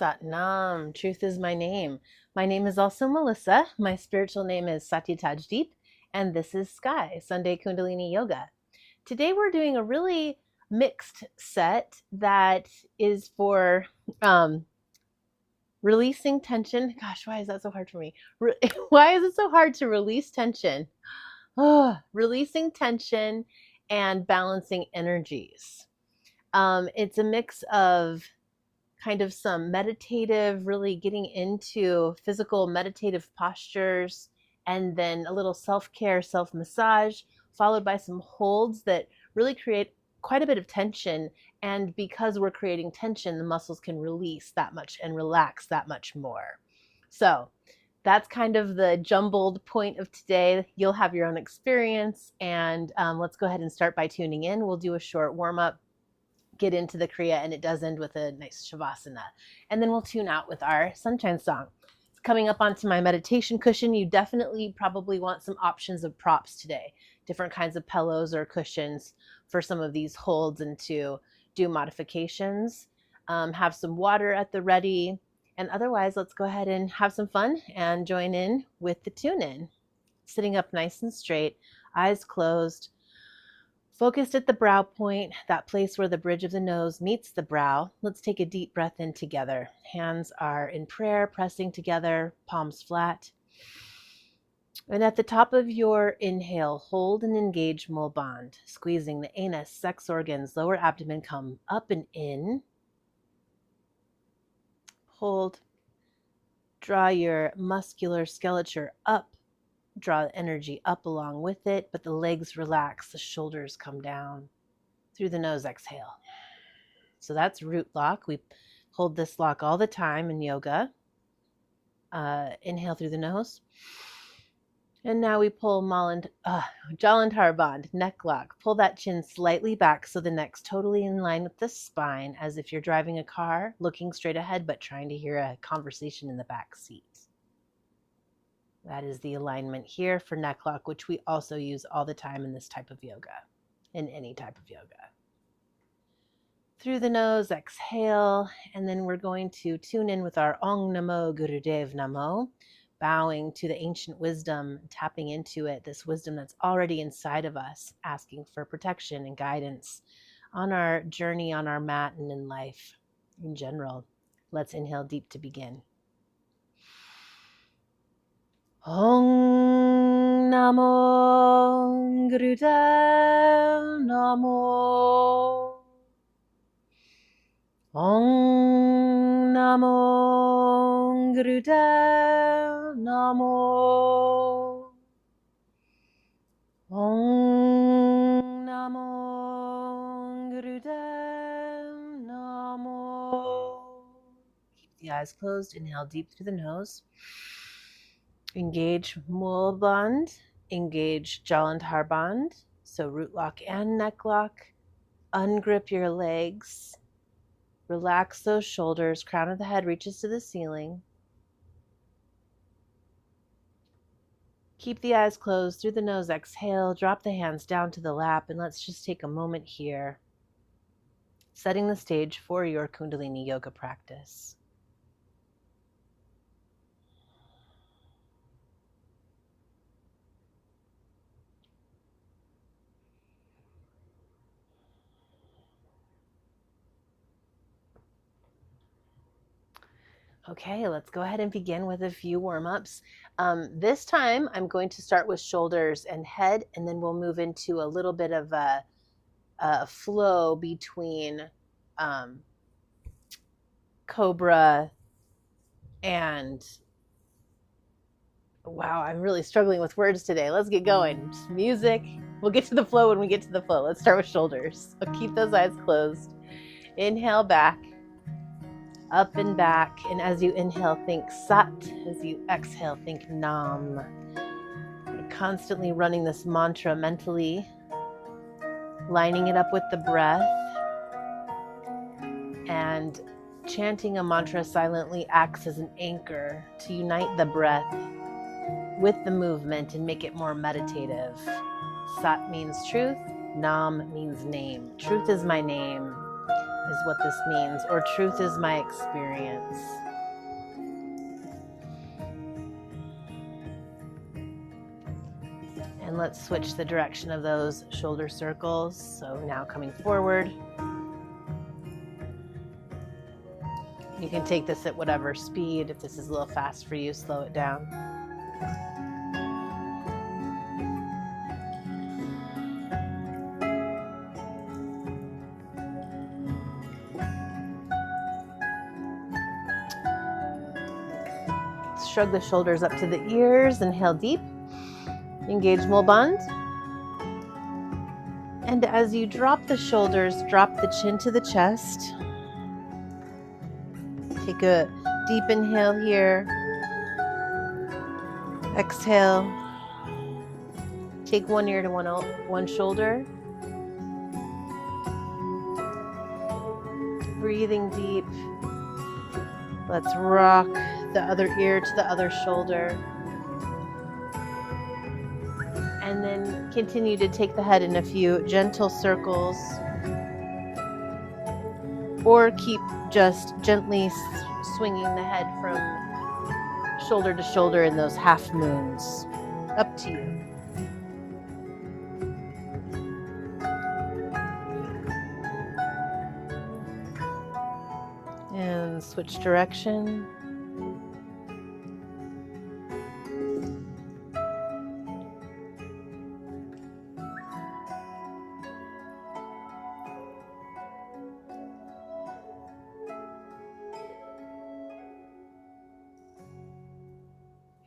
Sat Nam, truth is my name. My name is also Melissa. My spiritual name is Satya Tajdeep, and this is Sky, Sunday Kundalini Yoga. Today we're doing a really mixed set that is for releasing tension. Gosh, why is that so hard for me? Why is it so hard to release tension? Releasing tension and balancing energies. It's a mix of kind of some meditative, really getting into physical meditative postures, and then a little self-care, self-massage, followed by some holds that really create quite a bit of tension. And because we're creating tension, the muscles can release that much and relax that much more. So that's kind of the jumbled point of today. You'll have your own experience, and let's go ahead and start by tuning in. We'll do a short warm-up, get into the kriya, and it does end with a nice shavasana. And then we'll tune out with our sunshine song. It's coming up onto my meditation cushion. You definitely probably want some options of props today, different kinds of pillows or cushions for some of these holds and to do modifications. Have some water at the ready. And otherwise, let's go ahead and have some fun and join in with the tune in. Sitting up nice and straight, eyes closed, focused at the brow point, that place where the bridge of the nose meets the brow. Let's take a deep breath in together. Hands are in prayer, pressing together, palms flat. And at the top of your inhale, hold and engage mole band, squeezing the anus, sex organs, lower abdomen, come up and in. Hold. Draw your muscular skeleton up. Draw the energy up along with it, but the legs relax, the shoulders come down. Through the nose, exhale. So that's root lock. We hold this lock all the time in yoga. Inhale through the nose. And now we pull Jalandhar Band, neck lock. Pull that chin slightly back so the neck's totally in line with the spine, as if you're driving a car, looking straight ahead, but trying to hear a conversation in the back seat. That is the alignment here for neck lock, which we also use all the time in this type of yoga, in any type of yoga. Through the nose, exhale, and then we're going to tune in with our Om Namo Gurudev Namo, bowing to the ancient wisdom, tapping into it, this wisdom that's already inside of us, asking for protection and guidance on our journey, on our mat, and in life in general. Let's inhale deep to begin. Om Namo Gurudev Namo. Om Namo Gurudev Namo. Om Namo Gurudev Namo. Keep the eyes closed. Inhale deep through the nose. Engage Mul Band, engage Jalandhar Band, so root lock and neck lock. Ungrip your legs. Relax those shoulders. Crown of the head reaches to the ceiling. Keep the eyes closed. Through the nose, exhale. Drop the hands down to the lap, and let's just take a moment here, setting the stage for your Kundalini yoga practice. Okay, let's go ahead and begin with a few warm-ups. This time I'm going to start with shoulders and head, and then we'll move into a little bit of a flow between cobra and, wow, I'm really struggling with words today. Let's get going. Just music. We'll get to the flow when we get to the flow. Let's start with shoulders. So keep those eyes closed. Inhale back. Up and back, and as you inhale, think Sat. As you exhale, think Nam. You're constantly running this mantra mentally, lining it up with the breath, and chanting a mantra silently acts as an anchor to unite the breath with the movement and make it more meditative. Sat means truth, Nam means name. Truth is my name. is what this means, or truth is my experience. And let's switch the direction of those shoulder circles. So now coming forward. You can take this at whatever speed. If this is a little fast for you, slow it down. Shrug the shoulders up to the ears, inhale deep, engage Mulband. And as you drop the shoulders, drop the chin to the chest. Take a deep inhale here. Exhale. Take one ear to one shoulder. Breathing deep. Let's rock the other ear to the other shoulder. And then continue to take the head in a few gentle circles. Or keep just gently swinging the head from shoulder to shoulder in those half moons. Up to you. And switch direction.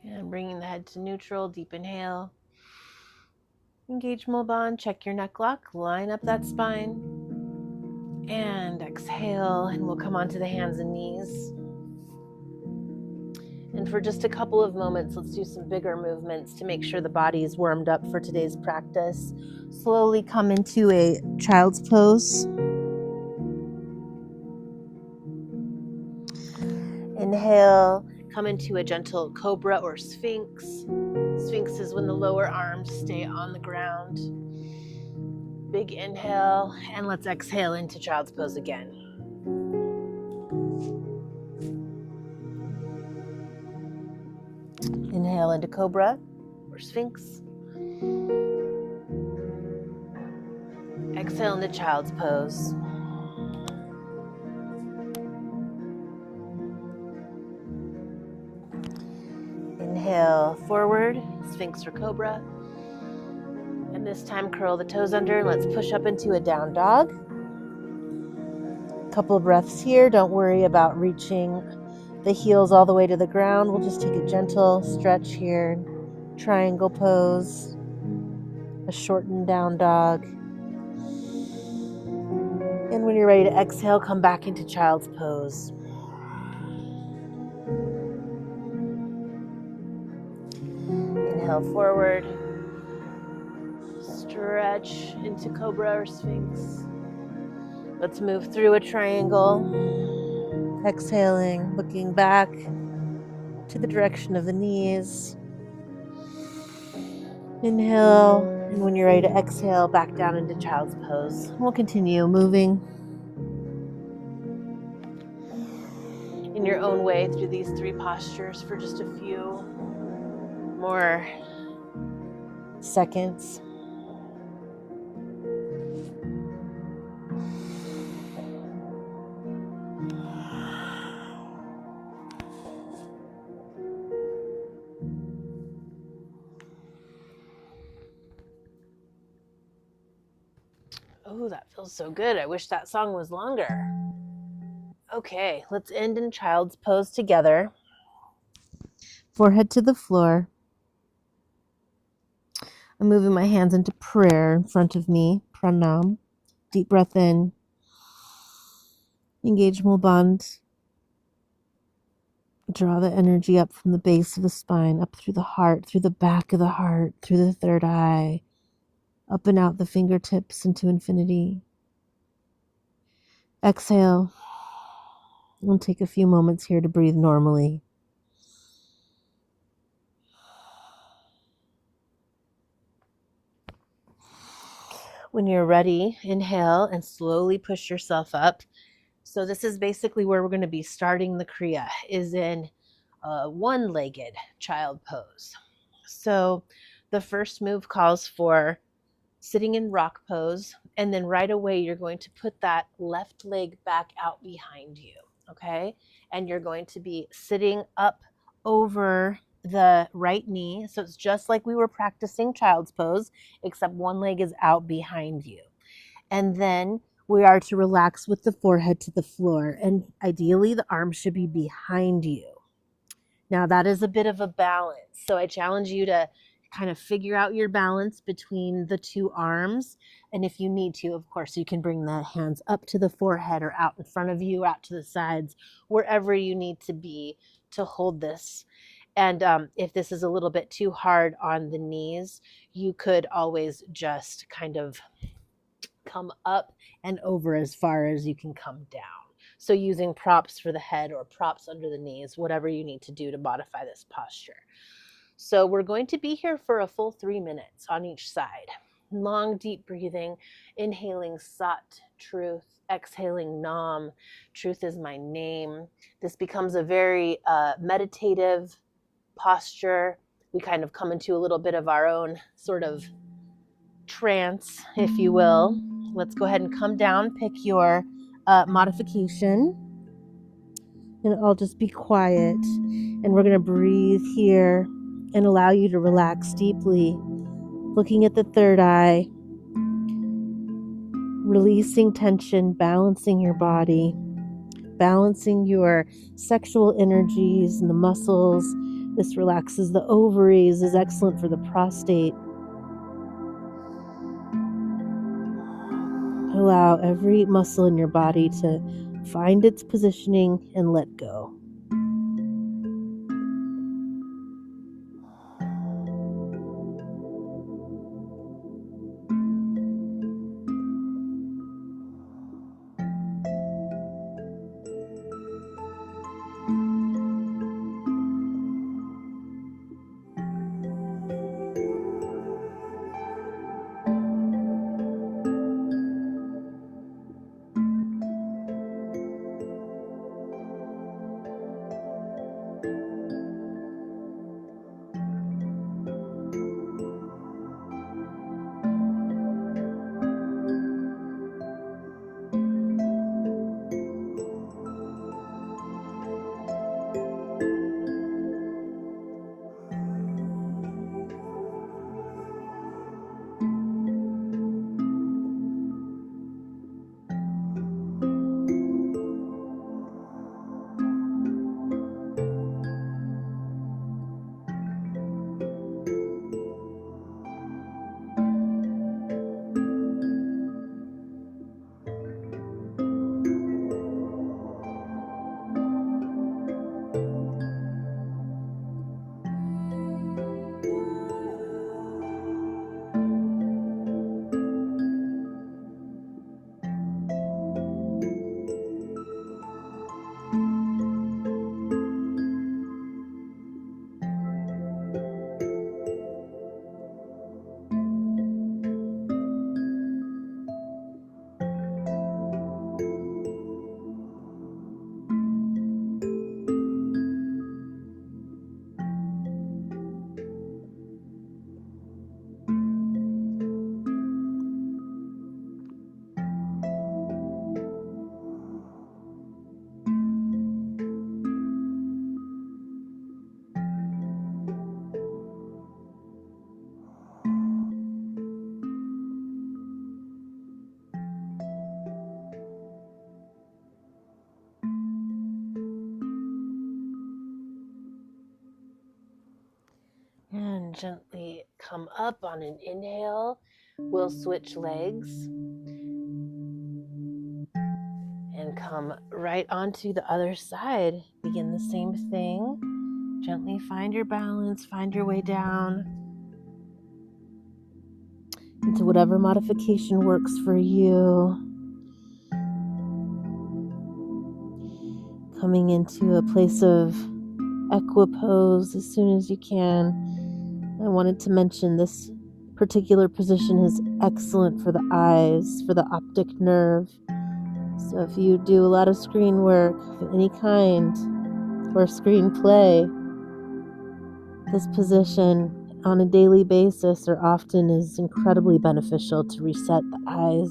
And bringing the head to neutral, deep inhale. Engage Mulband, check your neck lock, line up that spine. And exhale, and we'll come onto the hands and knees. And for just a couple of moments, let's do some bigger movements to make sure the body is warmed up for today's practice. Slowly come into a child's pose. Inhale, come into a gentle cobra or sphinx. Sphinx is when the lower arms stay on the ground. Big inhale, and let's exhale into child's pose again. Inhale into cobra or sphinx. Exhale into child's pose. Inhale forward, sphinx or cobra. And this time curl the toes under and let's push up into a down dog. Couple of breaths here. Don't worry about reaching the heels all the way to the ground. We'll just take a gentle stretch here. Triangle pose. A shortened down dog. And when you're ready to exhale, come back into child's pose. Inhale forward. Stretch into cobra or sphinx. Let's move through a triangle. Exhaling, looking back to the direction of the knees. Inhale, and when you're ready to exhale, back down into child's pose. We'll continue moving in your own way through these three postures for just a few more seconds. Oh, that feels so good. I wish that song was longer. Okay, let's end in child's pose together. Forehead to the floor. I'm moving my hands into prayer in front of me. Pranam. Deep breath in. Engage Mulband. Draw the energy up from the base of the spine, up through the heart, through the back of the heart, through the third eye, up and out the fingertips into infinity. Exhale. We'll take a few moments here to breathe normally. When you're ready, inhale and slowly push yourself up. So this is basically where we're going to be starting the kriya, is in a one-legged child pose. So the first move calls for sitting in rock pose, and then right away you're going to put that left leg back out behind you, okay? And you're going to be sitting up over the right knee. So it's just like we were practicing child's pose, except one leg is out behind you. And then we are to relax with the forehead to the floor, and ideally the arms should be behind you. Now that is a bit of a balance. So I challenge you to kind of figure out your balance between the two arms. And if you need to, of course, you can bring the hands up to the forehead or out in front of you, out to the sides, wherever you need to be to hold this. And if this is a little bit too hard on the knees, you could always just kind of come up and over as far as you can come down. So using props for the head or props under the knees, whatever you need to do to modify this posture. So we're going to be here for a full 3 minutes on each side. Long, deep breathing, inhaling Sat, truth, exhaling Nam, truth is my name. This becomes a very meditative posture. We kind of come into a little bit of our own sort of trance, if you will. Let's go ahead and come down, pick your modification, and I'll just be quiet. And we're going to breathe here and allow you to relax deeply, looking at the third eye, releasing tension, balancing your body, balancing your sexual energies and the muscles. This relaxes the ovaries, is excellent for the prostate. Allow every muscle in your body to find its positioning and let go. And gently come up on an inhale. We'll switch legs and come right onto the other side. Begin the same thing. Gently find your balance, find your way down into whatever modification works for you. Coming into a place of equipose as soon as you can. I wanted to mention this particular position is excellent for the eyes, for the optic nerve. So if you do a lot of screen work of any kind or screenplay, this position on a daily basis or often is incredibly beneficial to reset the eyes.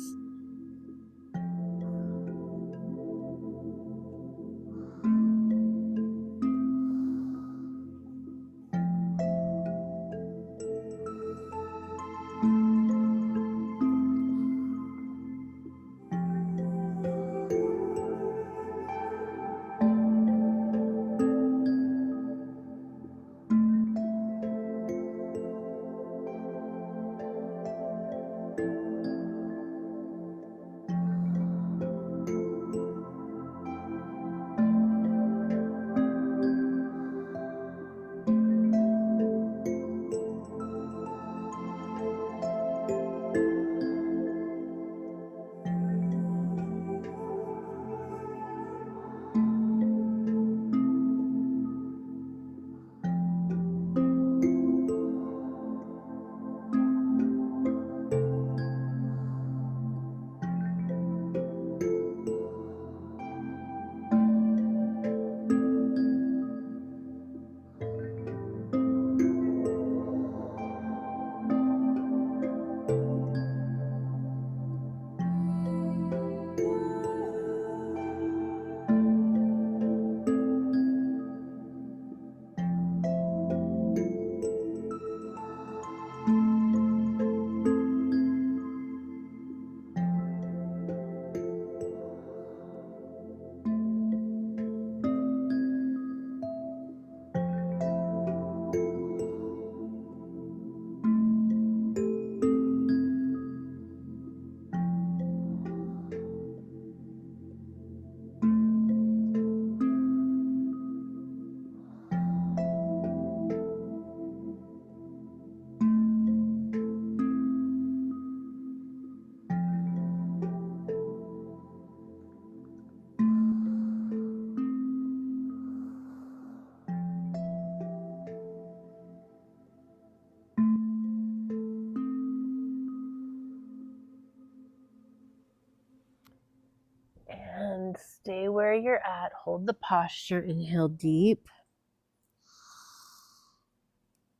And stay where you're at. Hold the posture. Inhale deep.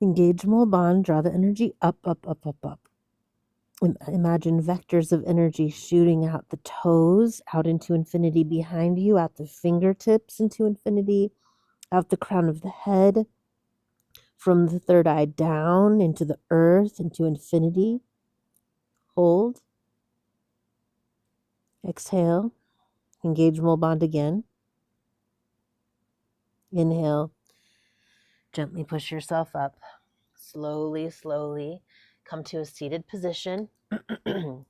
Engage mole bond. Draw the energy up, up, up, up, up. Imagine vectors of energy shooting out the toes, out into infinity behind you, out the fingertips into infinity, out the crown of the head, from the third eye down into the earth, into infinity. Hold. Exhale. Engage mole bond again. Inhale. Gently push yourself up. Slowly, slowly come to a seated position. And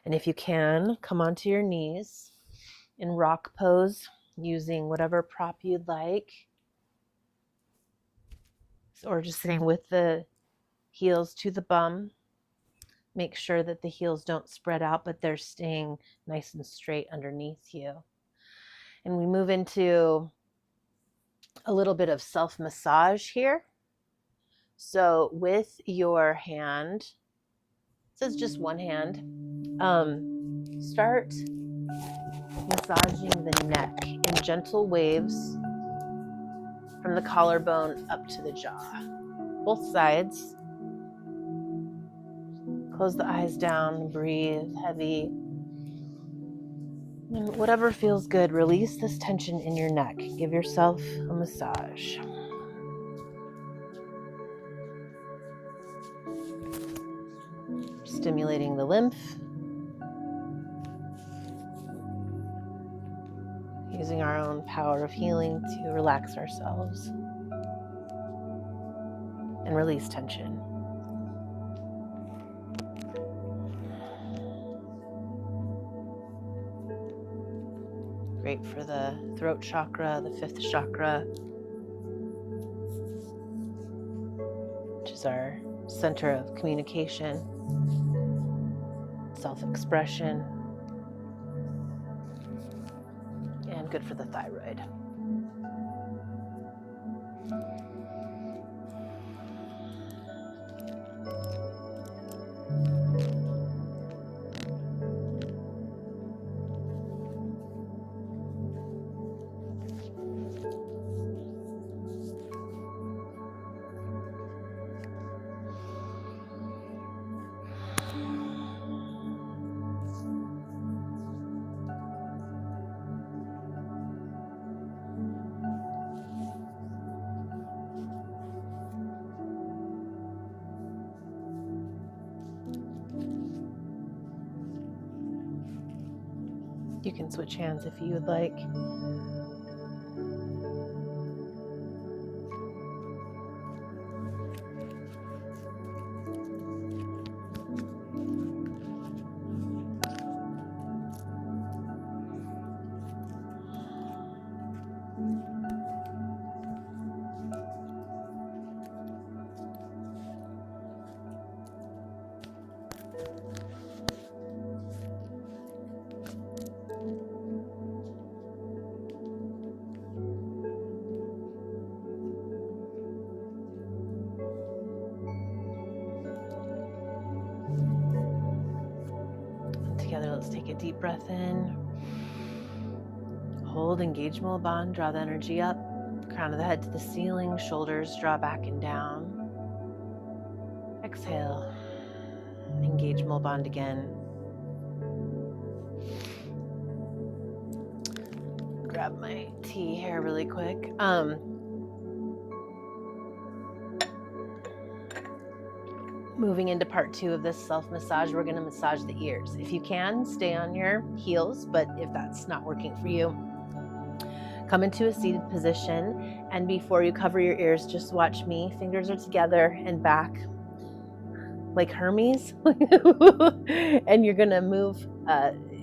if you can, come onto your knees in rock pose using whatever prop you'd like. Or just sitting with the heels to the bum. Make sure that the heels don't spread out, but they're staying nice and straight underneath you. And we move into a little bit of self-massage here. So with your hand, it says just one hand, start massaging the neck in gentle waves from the collarbone up to the jaw. Both sides. Close the eyes down, breathe heavy. And whatever feels good, release this tension in your neck. Give yourself a massage. Stimulating the lymph. Using our own power of healing to relax ourselves and release tension. Great for the throat chakra, the fifth chakra, which is our center of communication, self-expression, and good for the thyroid. You can switch hands if you would like. Together, let's take a deep breath in. Hold, engage Mula Bandha, draw the energy up. Crown of the head to the ceiling, shoulders draw back and down. Exhale, engage Mula Bandha again. Grab my tea here really quick. Moving into part 2 of this self-massage, we're going to massage the ears. If you can, stay on your heels, but if that's not working for you, come into a seated position, and before you cover your ears, just watch me. Fingers are together and back like Hermes. And you're going to move,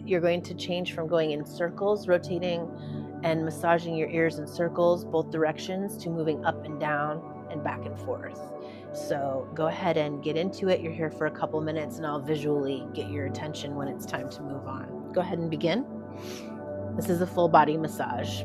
you're going to change from going in circles, rotating and massaging your ears in circles, both directions, to moving up and down and back and forth. So go ahead and get into it. You're here for a couple minutes and I'll visually get your attention when it's time to move on. Go ahead and begin. This is a full body massage.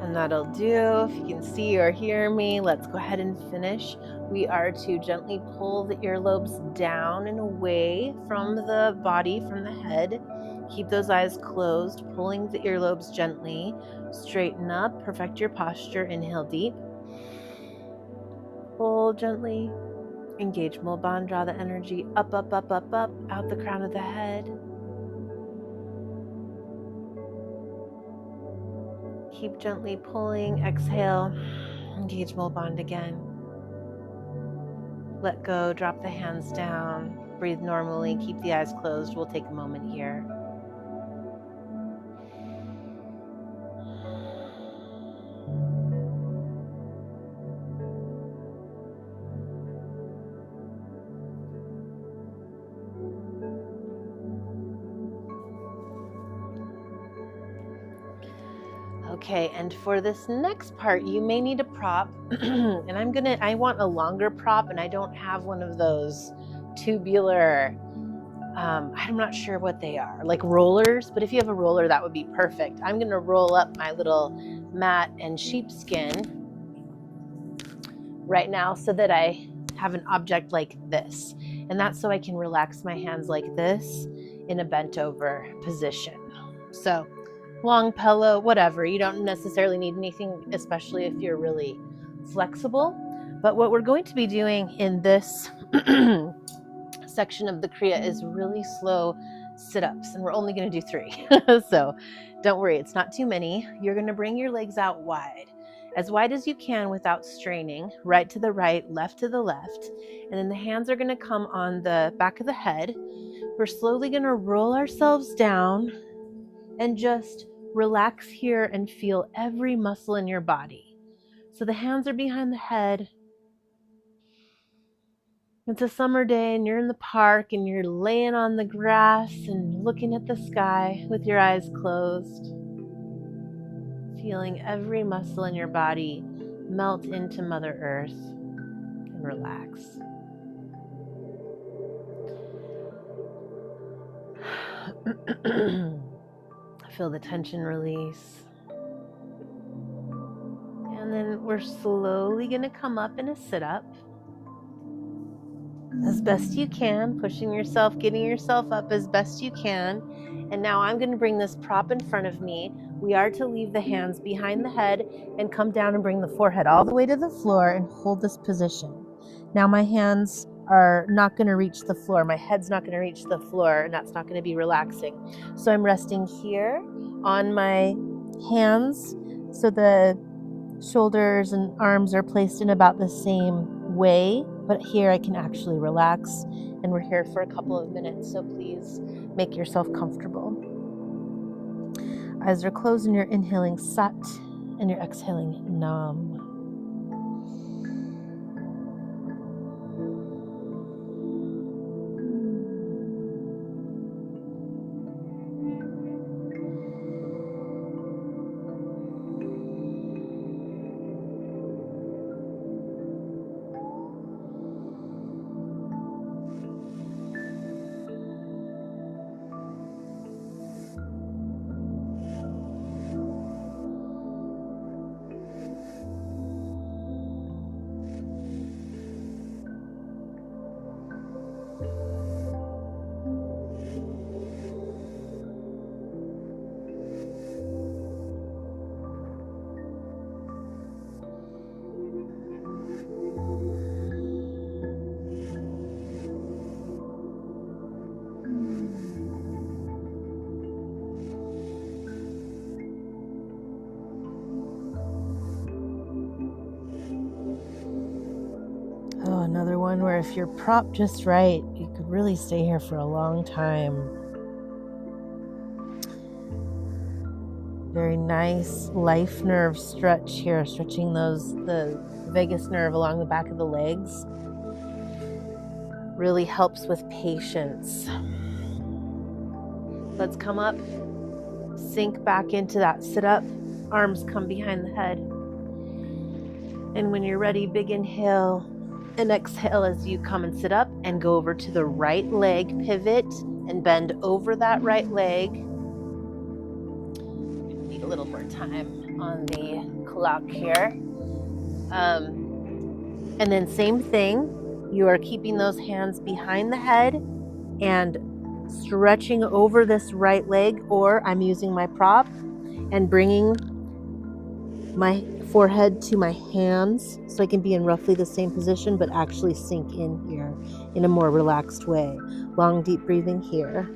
And that'll do. If you can see or hear me, let's go ahead and finish. We are to gently pull the earlobes down and away from the body, from the head. Keep those eyes closed, pulling the earlobes gently. Straighten up, perfect your posture. Inhale deep. Pull gently. Engage Mula Bandha, draw the energy up, up, up, up, up, out the crown of the head. Keep gently pulling. Exhale. Engage Mula Bandha again. Let go. Drop the hands down. Breathe normally. Keep the eyes closed. We'll take a moment here. Okay, and for this next part, you may need a prop, and I want a longer prop, and I don't have one of those tubular, I'm not sure what they are, like rollers, but if you have a roller, that would be perfect. I'm gonna roll up my little mat and sheepskin right now so that I have an object like this, and that's so I can relax my hands like this in a bent over position. So long pillow, whatever. You don't necessarily need anything, especially if you're really flexible. But what we're going to be doing in this section of the kriya is really slow sit-ups, and we're only going to do 3. So don't worry, it's not too many. You're going to bring your legs out wide, as wide as you can without straining, right to the right, left to the left. And then the hands are going to come on the back of the head. We're slowly going to roll ourselves down and just relax here and feel every muscle in your body. So the hands are behind the head. It's a summer day and you're in the park and you're laying on the grass and looking at the sky with your eyes closed, feeling every muscle in your body melt into Mother Earth and relax. Feel the tension release. And then we're slowly going to come up in a sit-up as best you can, pushing yourself, getting yourself up as best you can. And now I'm going to bring this prop in front of me. We are to leave the hands behind the head and come down and bring the forehead all the way to the floor and hold this position. Now my hands are not going to reach the floor. My head's not going to reach the floor, and that's not going to be relaxing. So I'm resting here on my hands so the shoulders and arms are placed in about the same way, but here I can actually relax, and we're here for a couple of minutes, so please make yourself comfortable. Eyes are closed and you're inhaling Sat and you're exhaling Nam. Oh, another one where if you're propped just right, you could really stay here for a long time. Very nice life nerve stretch here, stretching the vagus nerve along the back of the legs. Really helps with patience. Let's come up, sink back into that sit up, arms come behind the head. And when you're ready, big inhale and exhale as you come and sit up and go over to the right leg, pivot and bend over that right leg. Need a little more time on the clock here. And then same thing, you are keeping those hands behind the head and stretching over this right leg, or I'm using my prop and bringing my forehead to my hands so I can be in roughly the same position but actually sink in here in a more relaxed way. Long deep breathing here.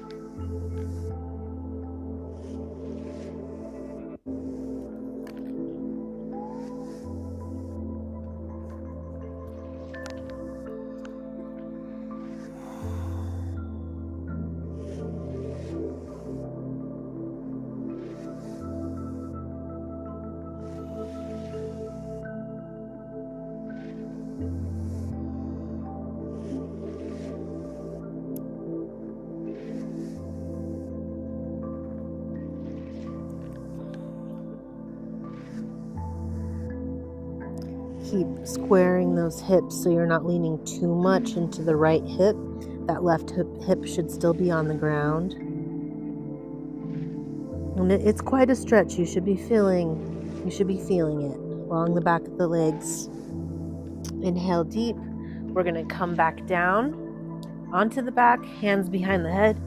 Keep squaring those hips so you're not leaning too much into the right hip. That left hip should still be on the ground. And it's quite a stretch. You should be feeling it along the back of the legs. Inhale deep. We're going to come back down onto the back, hands behind the head.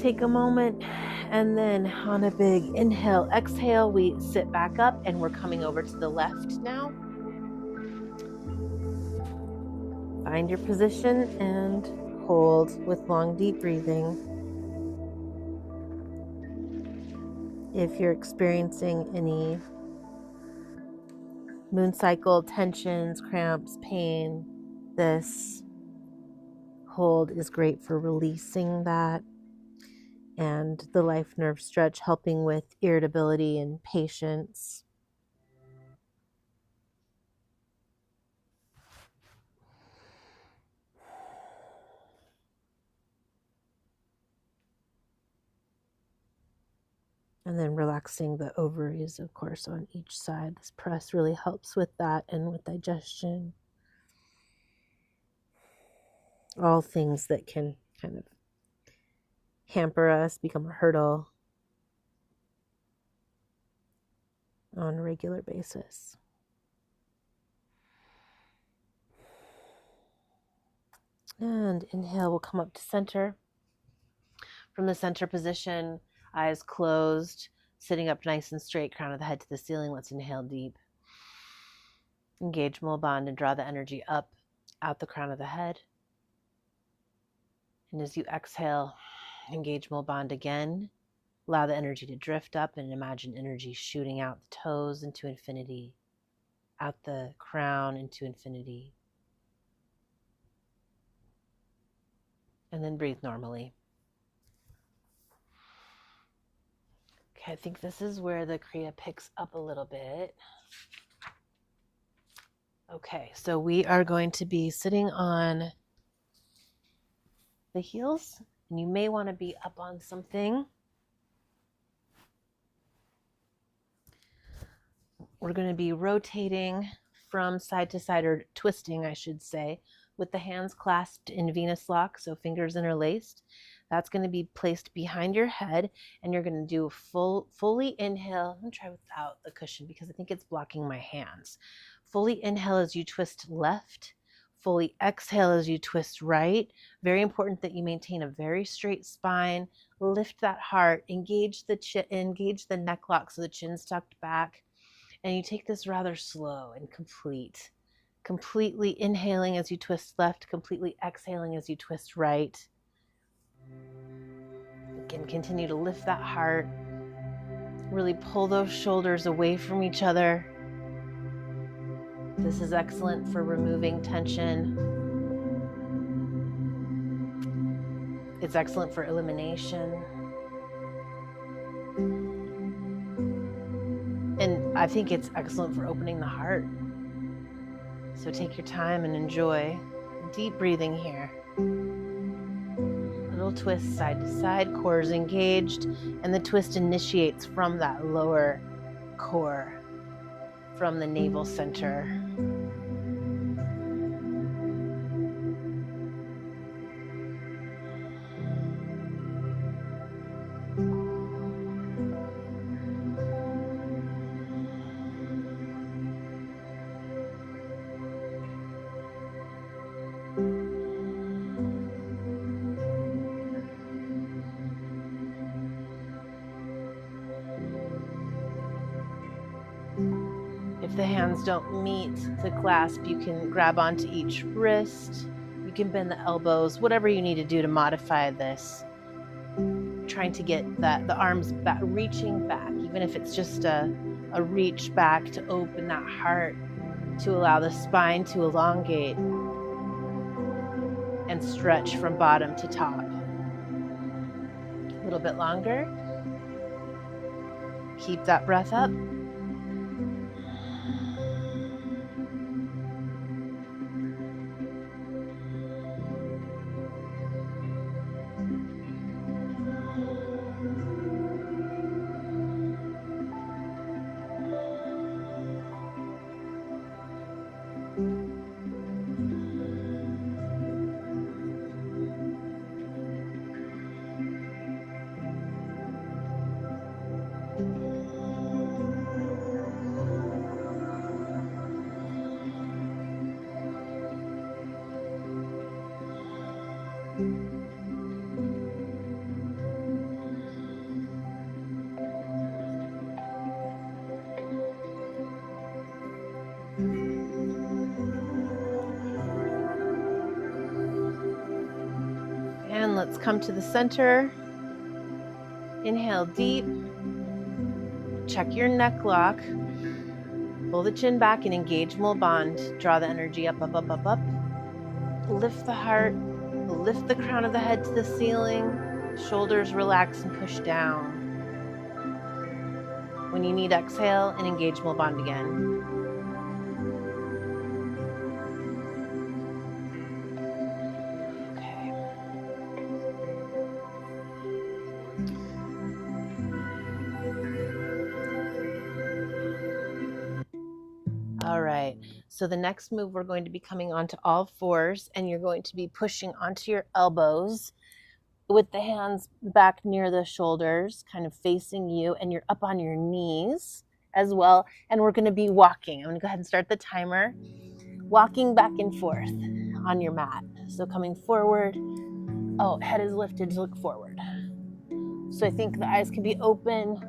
Take a moment, and then on a big inhale, exhale, we sit back up and we're coming over to the left now. Find your position and hold with long deep breathing. If you're experiencing any moon cycle tensions, cramps, pain, this hold is great for releasing that. And the life nerve stretch helping with irritability and patience. And then relaxing the ovaries, of course, on each side. This press really helps with that and with digestion. All things that can kind of hamper us, become a hurdle on a regular basis. And inhale, we'll come up to center. From the center position, eyes closed, sitting up nice and straight, crown of the head to the ceiling. Let's inhale deep. Engage mole bond and draw the energy up out the crown of the head. And as you exhale, engage mole bond again. Allow the energy to drift up and imagine energy shooting out the toes into infinity, out the crown into infinity. And then breathe normally. Okay, I think this is where the kriya picks up a little bit. Okay, so we are going to be sitting on the heels, and you may want to be up on something. We're going to be rotating from side to side, or twisting, I should say, with the hands clasped in Venus lock, so fingers interlaced. That's going to be placed behind your head, and you're going to do a fully inhale. I'm going to try without the cushion because I think it's blocking my hands. Fully inhale as you twist left. Fully exhale as you twist right. Very important that you maintain a very straight spine. Lift that heart. Engage the chin, engage the neck lock so the chin's tucked back. And you take this rather slow and complete. Completely inhaling as you twist left, completely exhaling as you twist right. Again, continue to lift that heart. Really pull those shoulders away from each other. This is excellent for removing tension. It's excellent for elimination. And I think it's excellent for opening the heart. So take your time and enjoy. Deep breathing here. Little twist side to side, core is engaged, and the twist initiates from that lower core, from the navel center. If the hands don't meet to clasp, you can grab onto each wrist. You can bend the elbows, whatever you need to do to modify this. Trying to get the arms back, reaching back, even if it's just a reach back to open that heart, to allow the spine to elongate and stretch from bottom to top. A little bit longer. Keep that breath up. And let's come to the center. Inhale deep. check your neck lock. Pull the chin back and engage Mul Bond. Draw the energy up, up, up, up, up. Lift the heart. Lift the crown of the head to the ceiling. Shoulders relax and push down. When you need, exhale and engage Mul Bond again. All right, so the next move, we're going to be coming onto all fours, and you're going to be pushing onto your elbows with the hands back near the shoulders, kind of facing you, and you're up on your knees as well. And we're going to be walking. I'm going to go ahead and start the timer. Walking back and forth on your mat. So coming forward. Oh, head is lifted to look forward. So I think the eyes can be open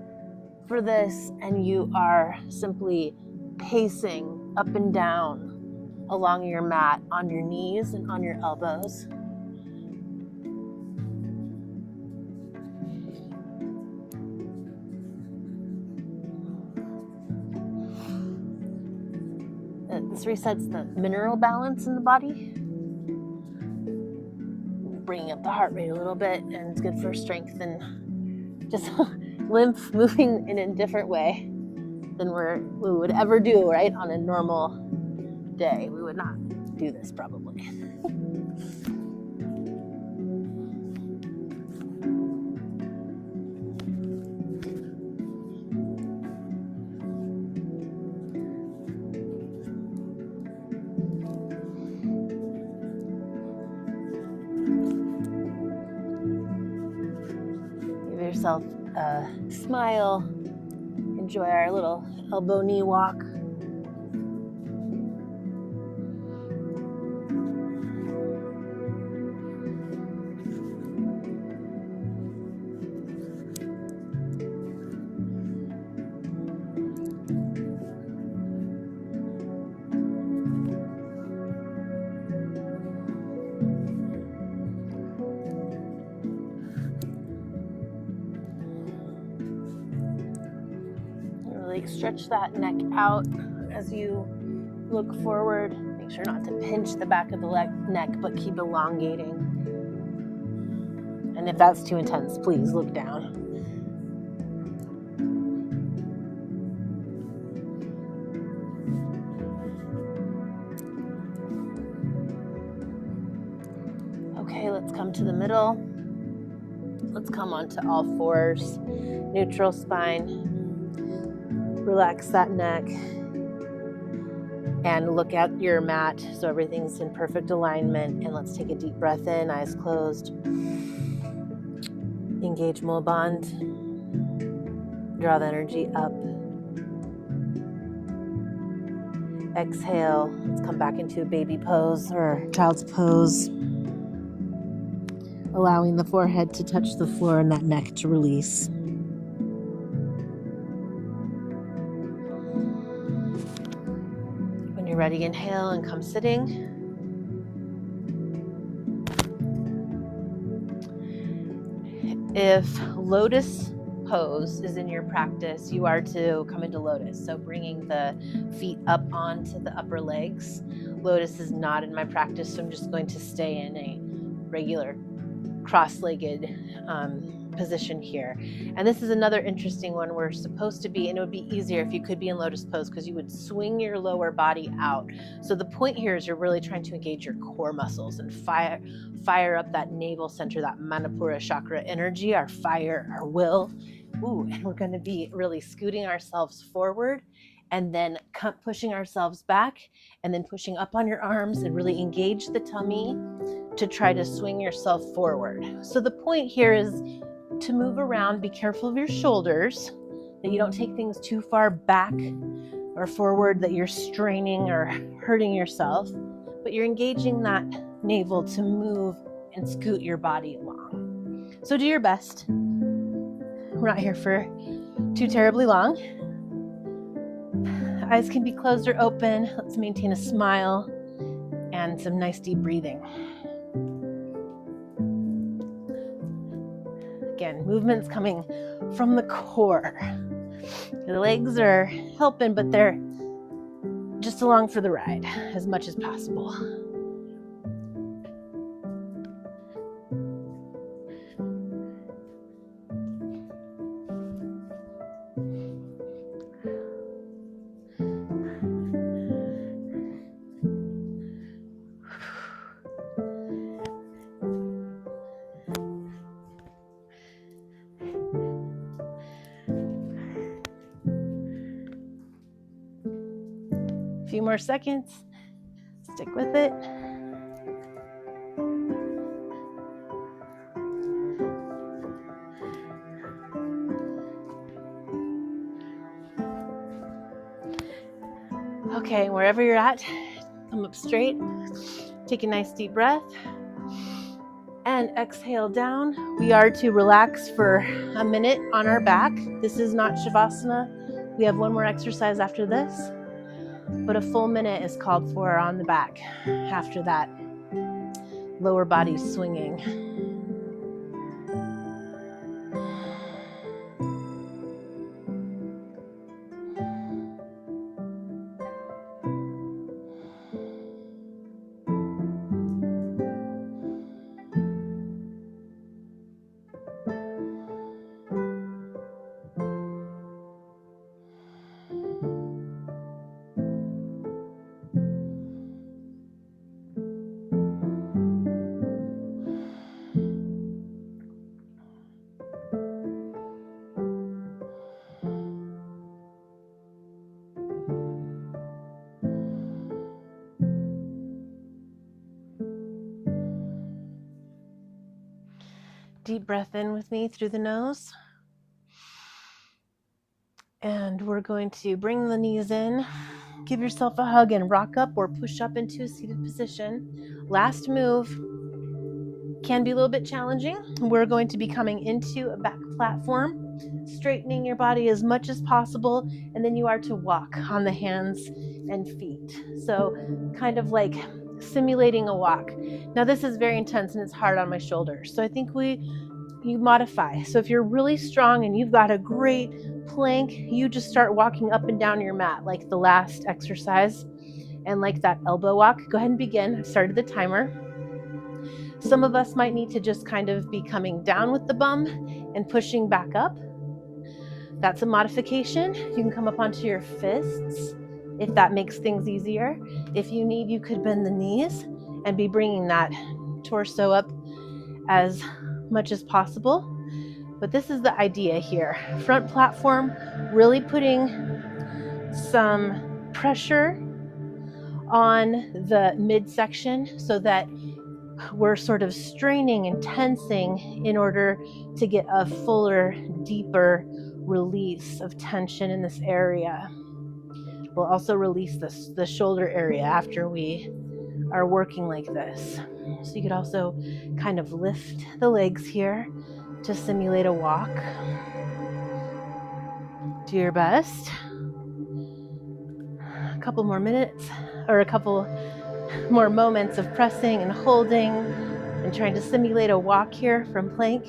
for this, and you are simply pacing up and down along your mat on your knees and on your elbows. This resets the mineral balance in the body, bringing up the heart rate a little bit, and it's good for strength and just lymph moving in a different way than we would ever do, right? On a normal day, we would not do this probably. Give yourself a smile. Enjoy our little elbow knee walk. Stretch that neck out as you look forward. Make sure not to pinch the back of the neck, but keep elongating. And if that's too intense, please look down. Okay, let's come to the middle. Let's come onto all fours. Neutral spine. Relax that neck and look at your mat so everything's in perfect alignment. And let's take a deep breath in, eyes closed. Engage Mul Bond. Draw the energy up. Exhale. Let's come back into a baby pose or child's pose. Allowing the forehead to touch the floor and that neck to release. Ready, inhale and come sitting. If lotus pose is in your practice, you are to come into lotus. So bringing the feet up onto the upper legs. Lotus is not in my practice, so I'm just going to stay in a regular cross-legged position here. And this is another interesting one. We're supposed to be, and it would be easier if you could be in lotus pose because you would swing your lower body out. So the point here is you're really trying to engage your core muscles and fire up that navel center, that Manipura chakra energy, our fire, our will. Ooh, and we're going to be really scooting ourselves forward and then pushing ourselves back and then pushing up on your arms and really engage the tummy to try to swing yourself forward. So the point here is to move around. Be careful of your shoulders, that you don't take things too far back or forward, that you're straining or hurting yourself, but you're engaging that navel to move and scoot your body along. So do your best. We're not here for too terribly long. Eyes can be closed or open. Let's maintain a smile and some nice deep breathing. Again, movement's coming from the core. The legs are helping, but they're just along for the ride as much as possible. A few more seconds. Stick with it. Okay, wherever you're at, come up straight. Take a nice deep breath. And exhale down. We are to relax for a minute on our back. This is not Shavasana. We have one more exercise after this, but a full minute is called for on the back after that lower body swinging. Deep breath in with me through the nose. And we're going to bring the knees in. Give yourself a hug and rock up or push up into a seated position. Last move can be a little bit challenging. We're going to be coming into a back platform, straightening your body as much as possible, and then you are to walk on the hands and feet. So kind of like simulating a walk. Now this is very intense and it's hard on my shoulders. So I think you modify. So if you're really strong and you've got a great plank, you just start walking up and down your mat like the last exercise and like that elbow walk. Go ahead and begin. I've started the timer. Some of us might need to just kind of be coming down with the bum and pushing back up. That's a modification. You can come up onto your fists if that makes things easier. If you need, you could bend the knees and be bringing that torso up as much as possible. But this is the idea here. Front platform, really putting some pressure on the midsection so that we're sort of straining and tensing in order to get a fuller, deeper release of tension in this area. We'll also release the shoulder area after we are working like this. So you could also kind of lift the legs here to simulate a walk. Do your best. A couple more minutes, or a couple more moments of pressing and holding and trying to simulate a walk here from plank.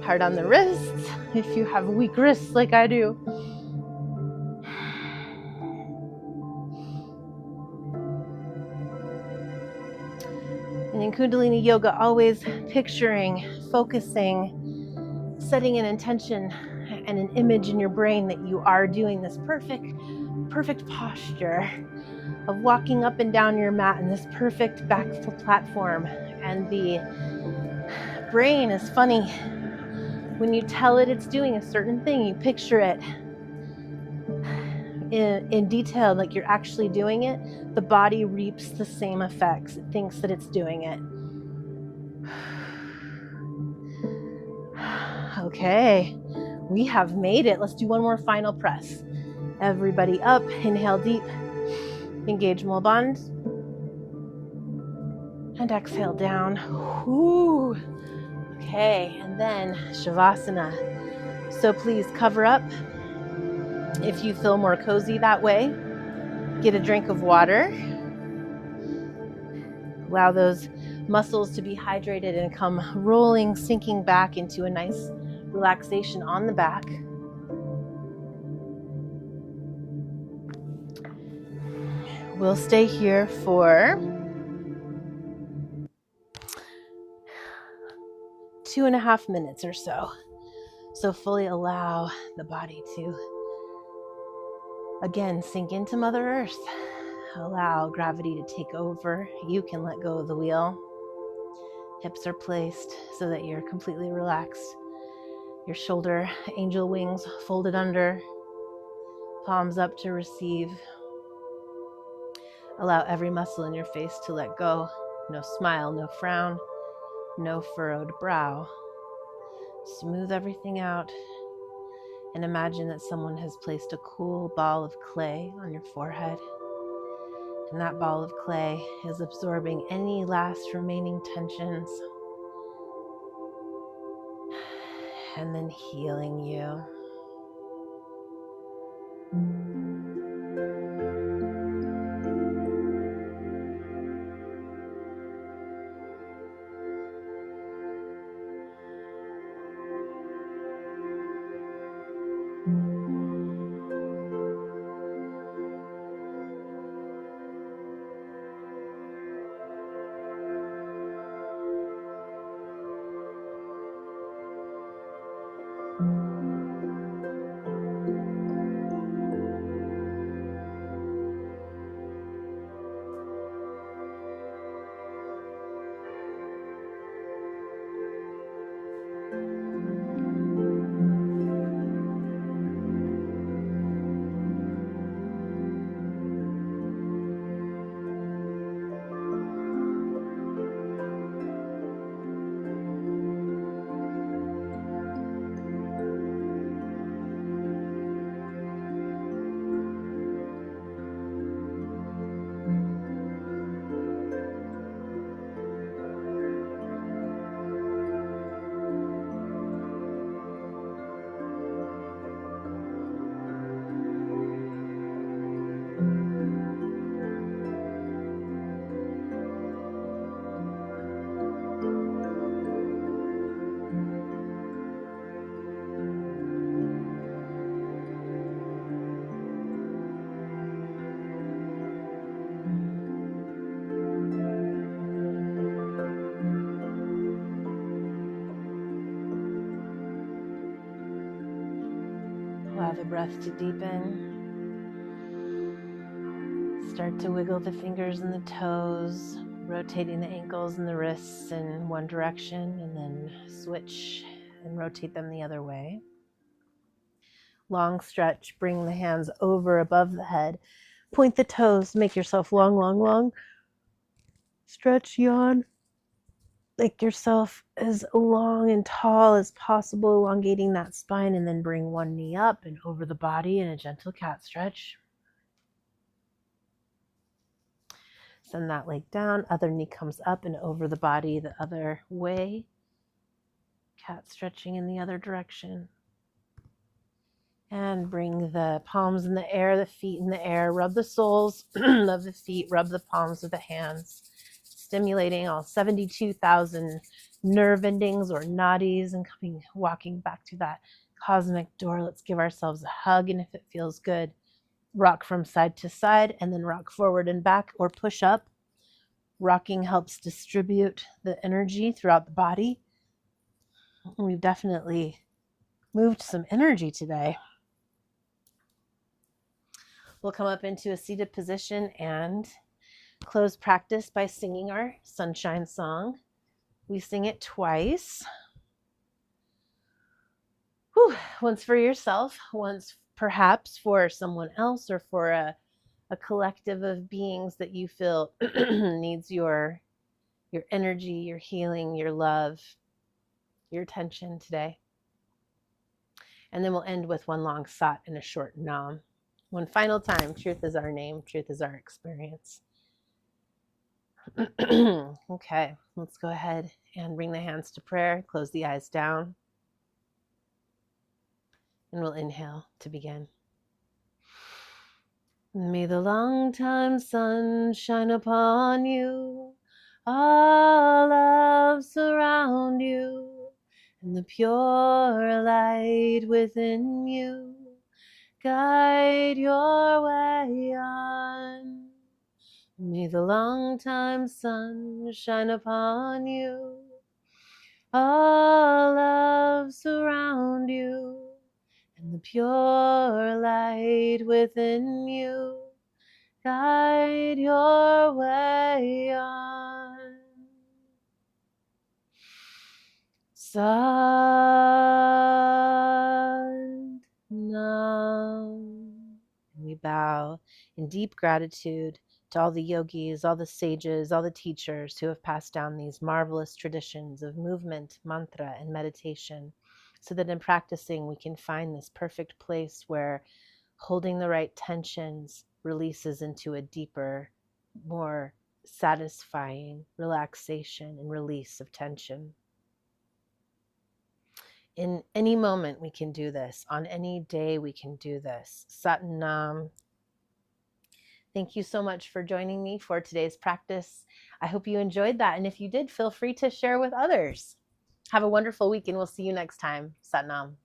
Hard on the wrists if you have weak wrists like I do. And in Kundalini Yoga, always picturing, focusing, setting an intention and an image in your brain that you are doing this perfect posture of walking up and down your mat in this perfect back platform. And the brain is funny. When you tell it it's doing a certain thing, you picture it in detail, like you're actually doing it, the body reaps the same effects. It thinks that it's doing it. Okay, we have made it. Let's do one more final press. Everybody up, inhale deep, engage Mulaband, and exhale down. Whew. Okay, and then Shavasana. So please cover up if you feel more cozy that way. Get a drink of water. Allow those muscles to be hydrated and come rolling, sinking back into a nice relaxation on the back. We'll stay here for 2.5 minutes or so. So fully allow the body to, again, sink into Mother Earth. Allow gravity to take over. You can let go of the wheel. Hips are placed so that you're completely relaxed. Your shoulder angel wings folded under. Palms up to receive. Allow every muscle in your face to let go. No smile, no frown, no furrowed brow. Smooth everything out and imagine that someone has placed a cool ball of clay on your forehead. And that ball of clay is absorbing any last remaining tensions and then healing you. Allow the breath to deepen. Start to wiggle the fingers and the toes, rotating the ankles and the wrists in one direction, and then switch and rotate them the other way. Long stretch, bring the hands over above the head. Point the toes, make yourself long, long, long. Stretch, yawn. Make yourself as long and tall as possible, elongating that spine, and then bring one knee up and over the body in a gentle cat stretch. Send that leg down, other knee comes up and over the body the other way. Cat stretching in the other direction. And bring the palms in the air, the feet in the air. Rub the soles of the feet, rub the palms of the hands, stimulating all 72,000 nerve endings or nadis and walking back to that cosmic door. Let's give ourselves a hug, and if it feels good, rock from side to side and then rock forward and back or push up. Rocking helps distribute the energy throughout the body. We've definitely moved some energy today. We'll come up into a seated position and close practice by singing our sunshine song. We sing it twice. Once for yourself, once perhaps for someone else or for a collective of beings that you feel needs your energy, your healing, your love, your attention today. And then we'll end with one long sat and a short nam. One final time, truth is our name, truth is our experience. Okay, let's go ahead and bring the hands to prayer, close the eyes down, and we'll inhale to begin. May the long time sun shine upon you. All love surround you, and the pure light within you guide your way on. May the long-time sun shine upon you. All love surround you, and the pure light within you guide your way on. Sat Nam. And we bow in deep gratitude to all the yogis, all the sages, all the teachers who have passed down these marvelous traditions of movement, mantra, and meditation, so that in practicing we can find this perfect place where holding the right tensions releases into a deeper, more satisfying relaxation and release of tension. In any moment we can do this. On any day we can do this. Sat Nam. Thank you so much for joining me for today's practice. I hope you enjoyed that. And if you did, feel free to share with others. Have a wonderful week and we'll see you next time. Sat Nam.